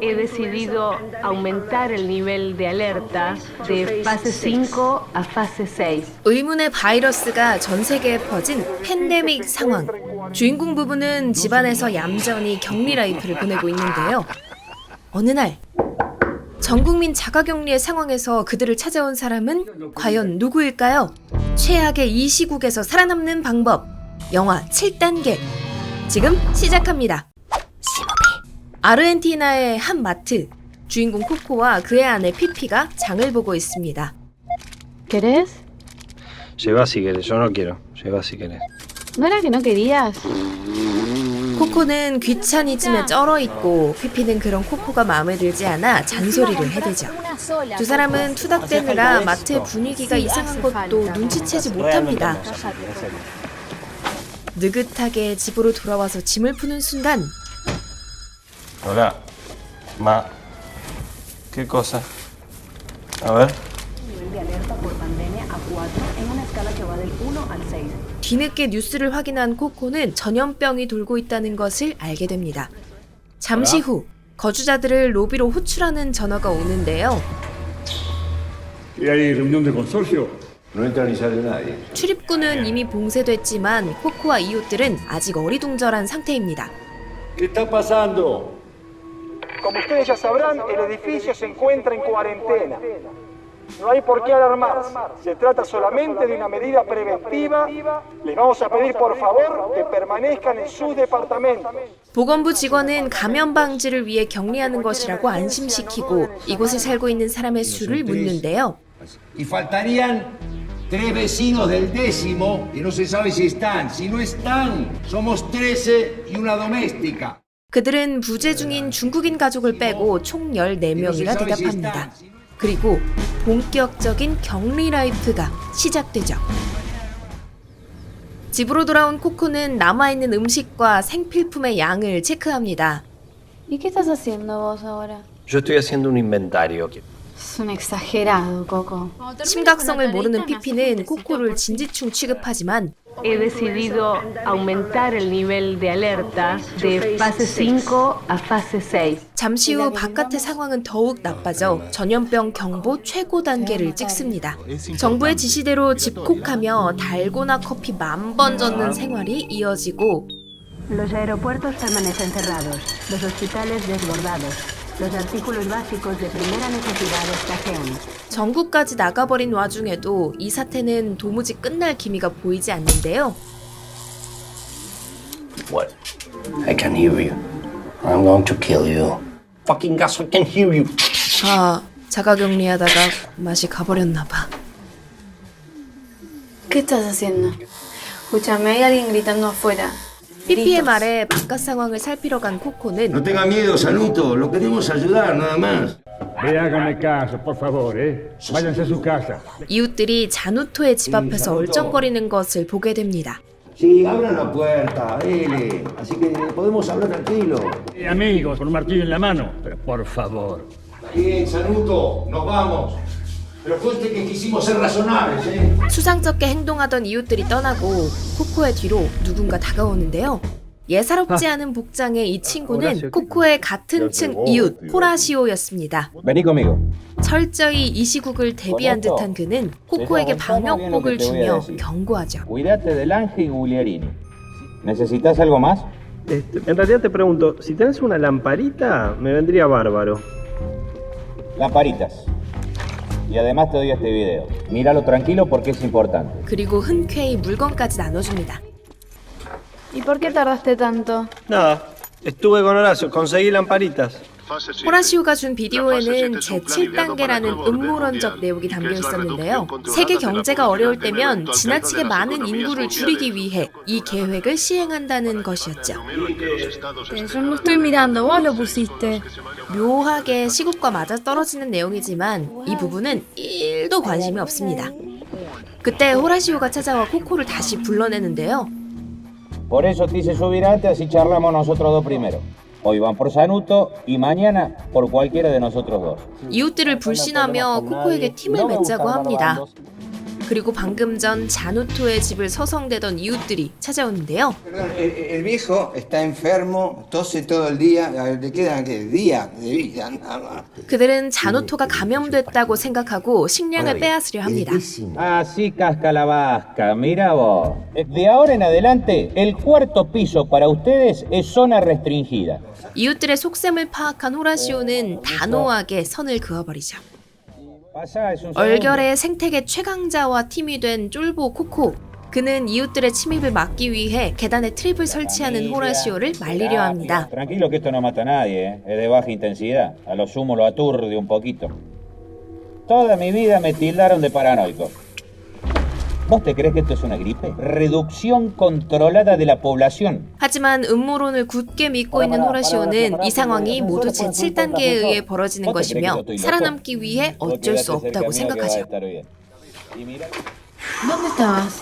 He decidido aumentar el nivel de alerta de fase 5 a fase 6. 의문의 바이러스가 전 세계에 퍼진 팬데믹 상황. 주인공 부부는 집안에서 얌전히 격리 라이프를 보내고 있는데요. 어느 날 전국민 자가격리의 상황에서 그들을 찾아온 사람은 과연 누구일까요? 최악의 이 시국에서 살아남는 방법. 영화 7단계. 지금 시작합니다. 아르헨티나의 한 마트. 주인공 코코와 그의 아내 피피가 장을 보고 있습니다. ¿Querés? Lleva si querés, yo no quiero. Lleva si querés. ¿No era que no querías? 코코는 귀차니즘에 쩔어있고 피피는 그런 코코가 마음에 들지 않아 잔소리를 해대죠. 두 사람은 투닥대느라 마트의 분위기가 이상한 것도 눈치채지 못합니다. 느긋하게 집으로 돌아와서 짐을 푸는 순간 Hola. Ma. ¿Qué cosa? A ver. 뒤늦게 뉴스를 확인한 코코는 전염병이 돌고 있다는 것을 알게 됩니다. 잠시 후 거주자들을 로비로 호출하는 전화가 오는데요. ¿Y hay reunión de consorcio? No entra ni sale nadie. 출입구는 이미 봉쇄됐지만 코코와 이웃들은 아직 어리둥절한 상태입니다. ¿Qué está pasando? Como ustedes ya sabrán, el edificio se encuentra en cuarentena. No hay por qué alarmarse. Se trata solamente de una medida preventiva. Les vamos a pedir, por favor, que permanezcan en sus departamentos. 보건부 직원은 감염 방지를 위해 격리하는 것이라고 안심시키고 이곳에 살고 있는 사람의 수를 묻는데요. Y faltarían 3 vecinos del 10º y no se sabe si están. Si no están, somos 13 y una doméstica. 그들은 부재 중인 중국인 가족을 빼고 총 14명이라 대답합니다. 그리고 본격적인 격리 라이프가 시작되죠. 집으로 돌아온 코코는 남아있는 음식과 생필품의 양을 체크합니다. ¿Y qué estás haciendo vos ahora? Yo estoy haciendo un inventario. Es un exagerado, Coco. 심각성을 모르는 피피는 코코를 진지충 취급하지만 He decidido aumentar el nivel de alerta de fase 5 a fase 6. 잠시 후 바깥의 상황은 더욱 나빠져 전염병 경보 최고 단계를 찍습니다. 정부의 지시대로 집콕하며 달고나 커피 10,000번 젓는 생활이 이어지고 Los aeropuertos permanecen cerrados, los hospitales desbordados, los artículos básicos de primera necesidad escasean. 전국까지 나가버린 와중에도 이 사태는 도무지 끝날 기미가 보이지 않는데요. What? I can hear you. I'm going to kill you. Fucking gas, I can hear you. 자가격리하다가 맛이 가버렸나 봐. ¿Qué estás haciendo? Escúchame, hay alguien gritando afuera. 피피의 말에 바깥 상황을 살피러 간 코코는 No tenga miedo, Sanuto. Lo queremos ayudar, nada más. Ve, háganme caso, por favor, ¿eh? Váyanse a su casa. 이웃들이 자누토의 집 앞에서 얼쩡거리는 것을 보게 됩니다. Sí, abran la puerta, dele. Así que podemos hablar tranquilo. Amigos, con un martillo en la mano. Pero por favor. Bien, Sanuto, nos vamos. Pero conste que quisimos ser razonables, ¿eh? 수상쩍게 행동하던 이웃들이 떠나고 코코의 뒤로 누군가 다가오는데요. 예사롭지 않은 복장의 이 친구는 코코의 같은 층 이웃 호라시오였습니다. Vení conmigo. 철저히 이 시국을 대비한 듯한 그는 코코에게 방역복을 주며 경고하죠. Cuídate del Ángel Guglielini. ¿Necesitas algo más? En realidad te pregunto, si tenés una lamparita, me vendría bárbaro. Lamparitas. Y además te doy este video. Míralo tranquilo porque es importante. 그리고 흔쾌히 물건까지 나눠줍니다. ¿Y por qué tardaste tanto? Nada, estuve con Horacio, conseguí lamparitas. 호라시오가 준 비디오에는 제7단계라는 음모론적 내용이 담겨 있었는데요. 세계 경제가 어려울 때면 지나치게 많은 인구를 줄이기 위해 이 계획을 시행한다는 것이었죠. Yo no estoy mirando, vos lo pusiste. 묘하게 시국과 맞아떨어지는 내용이지만 이 부분은 1도 관심이 없습니다. 그때 호라시오가 찾아와 코코를 다시 불러내는데요. Por eso te hice subir antes, así charlamos nosotros dos primero. Hoy van por Sanuto y mañana por cualquiera de nosotros dos. 이웃들을 불신하며 코코에게 팀을 맺자고 합니다. 그리고 방금 전 자누토의 집을 서성대던 이웃들이 찾아오는데요. El viejo está enfermo, tose todo el día, le quedan días de vida nada más. 그들은 자누토가 감염됐다고 생각하고 식량을 빼앗으려 합니다. Así casca la vasca, mira vos. De ahora en adelante, el cuarto piso para ustedes es zona restringida. 이웃들의 속셈을 파악한 호라시오는 단호하게 선을 그어버리죠. 얼결의 생태계 최강자와 팀이 된 쫄보 코코. 그는 이웃들의 침입을 막기 위해 계단에 트랩을 설치하는 호라시오를 말리려 합니다. Tranquilo que esto no mata a nadie, es de baja intensidad. A lo sumo lo aturde un poquito. Toda mi vida me tildaron de paranoico. ¿Vos te crees que esto es una gripe? Reducción controlada de la población. 하지만 음모론을 굳게 믿고 있는 호라시오는 이 상황이 모두 제7단계에 의해 벌어지는 것이며 살아남기 위해 어쩔 수 없다고 생각하죠. ¿Dónde estabas?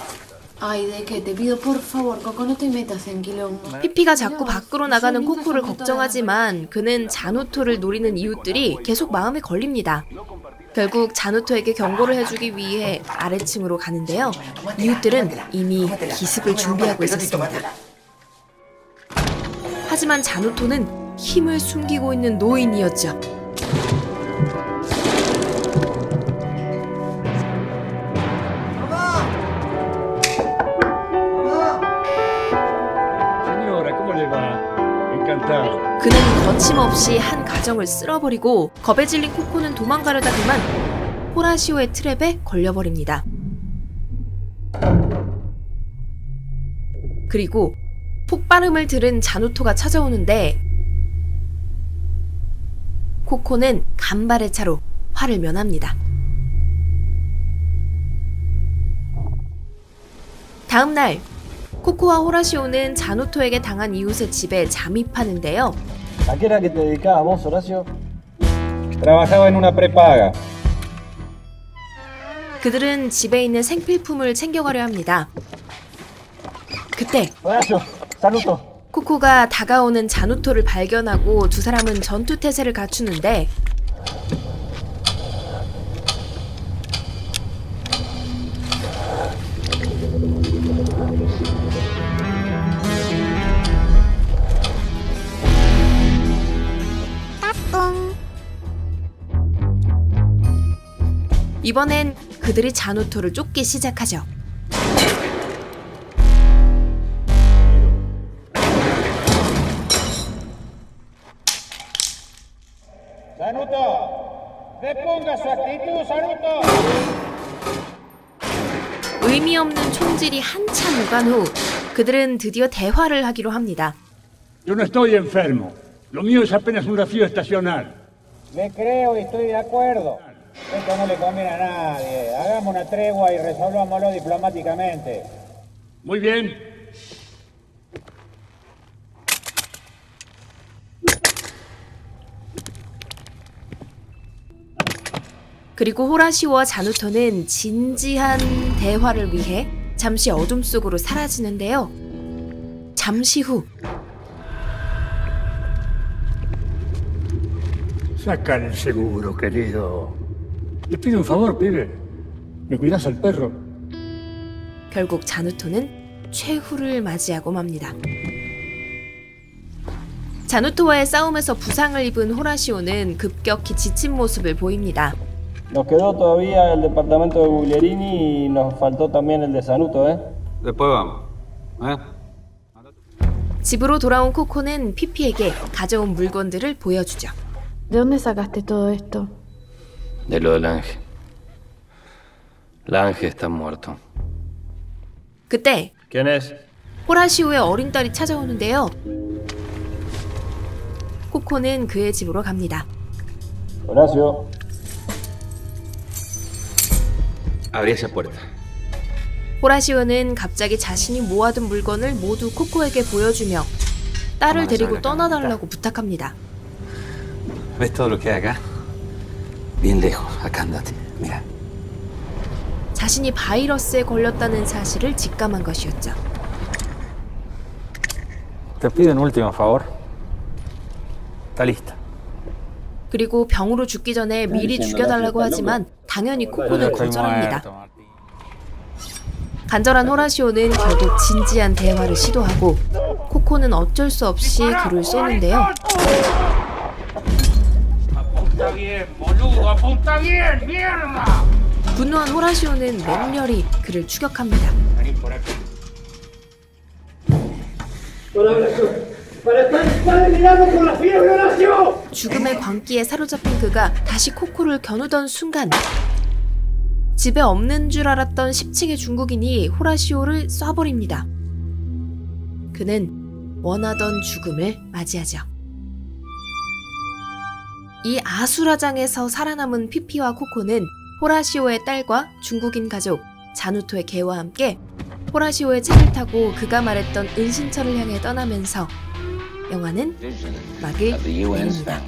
Ay, ¿de qué? Te pido por favor, Coco, no te metas en quilombo. 피피가 자꾸 밖으로 나가는 코코를 걱정하지만 그는 자누토를 노리는 이웃들이 계속 마음에 걸립니다. 결국 자누토에게 경고를 해주기 위해 아래층으로 가는데요. 이웃들은 이미 기습을 준비하고 있었습니다. 하지만 자누토는 힘을 숨기고 있는 노인이었죠. Señora, ¿cómo le va? Encantado. 그는 거침없이 한 가정을 쓸어버리고 겁에 질린 코코는 도망가려다 그만 호라시오의 트랩에 걸려버립니다. 그리고 폭발음을 들은 자누토가 찾아오는데 코코는 간발의 차로 화를 면합니다. 다음 날 코코와 호라시오는 자누토에게 당한 이웃의 집에 잠입하는데요. ¿A qué era que te dedicabas vos, Horacio? Trabajaba en una prepaga. 그들은 집에 있는 생필품을 챙겨가려 합니다. 그때 Horacio, Saluto. 코코가 다가오는 자누토를 발견하고 두 사람은 전투 태세를 갖추는데 이번엔 그들이 자누토를 쫓기 시작하죠. Sanuto, deponga su actitud, Sanuto. 의미 없는 총질이 한참 오간 후 그들은 드디어 대화를 하기로 합니다. Yo no estoy enfermo. Lo mío es apenas un resfrío estacional. Le creo y estoy de acuerdo. Esto no le conviene a nadie. Hagamos una tregua y resolvámoslo diplomáticamente. Muy bien. 그리고 호라시오와 자누토는 진지한 대화를 위해 잠시 어둠 속으로 사라지는데요. 잠시 후 Saca el seguro, querido. Le pido un favor, pibe. ¿Me cuidas al perro? 결국 자누토는 최후를 맞이하고 맙니다. 자누토와의 싸움에서 부상을 입은 호라시오는 급격히 지친 모습을 보입니다. Nos quedó todavía el departamento de Guglielini y nos faltó también el de Sanuto, ¿eh? Después vamos. 집으로 돌아온 코코는 피피에게 가져온 물건들을 보여주죠. ¿De dónde sacaste todo esto? De lo del ángel. El ángel está muerto. 그때 ¿Quién es? 호라시오의 어린 딸이 찾아오는데요. 코코는 그의 집으로 갑니다. Horacio. Abrí esa puerta. 호라시오는 갑자기 자신이 모아둔 물건을 모두 코코에게 보여주며 딸을 데리고 떠나달라고 부탁합니다. ¿Ves todo lo que hay acá? Bien lejos. Acá andate. Mira. 자신이 바이러스에 걸렸다는 사실을 직감한 것이었죠. Te pido un último favor. Está lista. 그리고 병으로 죽기 전에 미리 죽여달라고 하지만 당연히 코코는 거절합니다. 간절한 호라시오는 결국 진지한 대화를 시도하고 코코는 어쩔 수 없이 그를 쏘는데요. 분노한 호라시오는 맹렬히 그를 추격합니다. 죽음의 광기에 사로잡힌 그가 다시 코코를 겨누던 순간 집에 없는 줄 알았던 10층의 중국인이 호라시오를 쏴버립니다. 그는 원하던 죽음을 맞이하죠. 이 아수라장에서 살아남은 피피와 코코는 호라시오의 딸과 중국인 가족 자누토의 개와 함께 호라시오의 책을 타고 그가 말했던 은신처를 향해 떠나면서 영화는 막을 내립니다.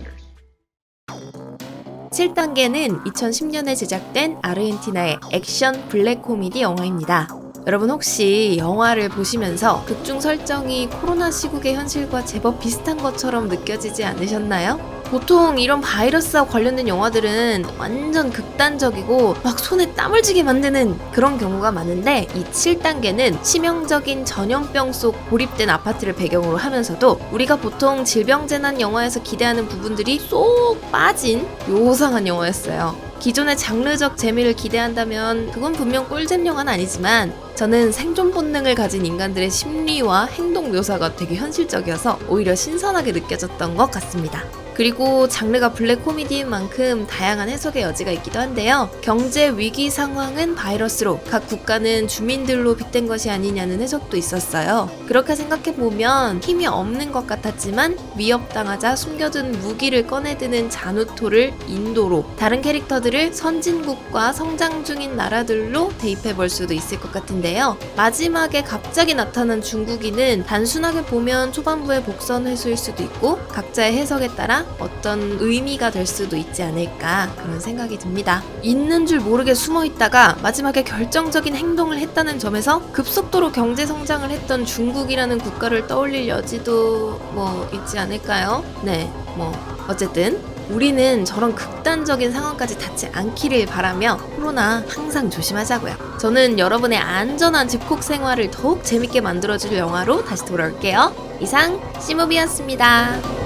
7단계는 2010년에 제작된 아르헨티나의 액션 블랙 코미디 영화입니다. 여러분 혹시 영화를 보시면서 극중 설정이 코로나 시국의 현실과 제법 비슷한 것처럼 느껴지지 않으셨나요? 보통 이런 바이러스와 관련된 영화들은 완전 극단적이고 막 손에 땀을 쥐게 만드는 그런 경우가 많은데 이 7단계는 치명적인 전염병 속 고립된 아파트를 배경으로 하면서도 우리가 보통 질병재난 영화에서 기대하는 부분들이 쏙 빠진 요상한 영화였어요. 기존의 장르적 재미를 기대한다면 그건 분명 꿀잼 영화는 아니지만 저는 생존 본능을 가진 인간들의 심리와 행동 묘사가 되게 현실적이어서 오히려 신선하게 느껴졌던 것 같습니다. 그리고 장르가 블랙 코미디인 만큼 다양한 해석의 여지가 있기도 한데요. 경제 위기 상황은 바이러스로, 각 국가는 주민들로 빗댄 것이 아니냐는 해석도 있었어요. 그렇게 생각해보면 힘이 없는 것 같았지만 위협당하자 숨겨둔 무기를 꺼내드는 자누토를 인도로, 다른 캐릭터들을 선진국과 성장 중인 나라들로 대입해볼 수도 있을 것 같은데요. 마지막에 갑자기 나타난 중국인은 단순하게 보면 초반부의 복선 회수일 수도 있고 각자의 해석에 따라 어떤 의미가 될 수도 있지 않을까 그런 생각이 듭니다. 있는 줄 모르게 숨어 있다가 마지막에 결정적인 행동을 했다는 점에서 급속도로 경제 성장을 했던 중국이라는 국가를 떠올릴 여지도 있지 않을까요? 네, 어쨌든 우리는 저런 극단적인 상황까지 닿지 않기를 바라며 코로나 항상 조심하자고요. 저는 여러분의 안전한 집콕 생활을 더욱 재밌게 만들어줄 영화로 다시 돌아올게요. 이상 씨무비였습니다.